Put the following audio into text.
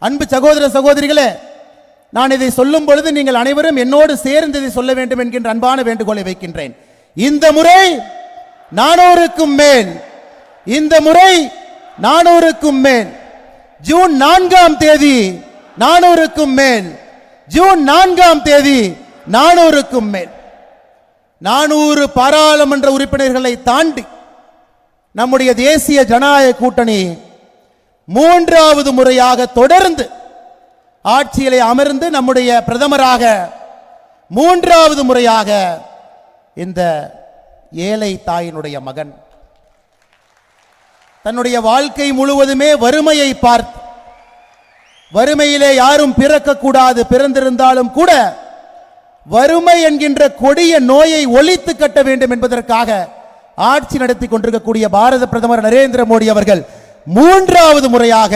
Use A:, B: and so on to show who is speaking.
A: அன்பு சகோதர சகோதரிகளே, நான் இதை சொல்லும் பொழுது நீங்கள் அனைவரும் என்னோடு சேர்ந்து இதை சொல்ல வேண்டும் என்கின்ற அன்பான வேண்டுகோளை வைக்கின்றேன். இந்த முறை 400க்கும் மேல், இந்த முறை 400க்கும் மேல், ஜூன் 4ஆம் தேதி 400க்கும் மேல், ஜூன் 4ஆம் தேதி 400க்கும் மேல் 400 பாராளுமன்ற உறுப்பினர்களை தாண்டி நம்முடைய தேசிய ஜனநாயக கூட்டணி 3வது முறையாக தொடர்ந்து ஆட்சியிலே அமர்ந்து நம்முடைய பிரதமராக 3வது முறையாக இந்த ஏழை தாயினுடைய மகன் தன்னுடைய வாழ்க்கை முழுவதுமே வறுமையை பார்த்து, வறுமையிலே யாரும் பிறக்கக்கூடாது, பிறந்திருந்தாலும் கூட வறுமை என்கின்ற கொடிய நோயை ஒழித்து கட்ட வேண்டும் என்பதற்காக ஆட்சி நடத்தி கொண்டிருக்கக்கூடிய பாரத பிரதமர் நரேந்திர மோடி அவர்கள் 3வது முறையாக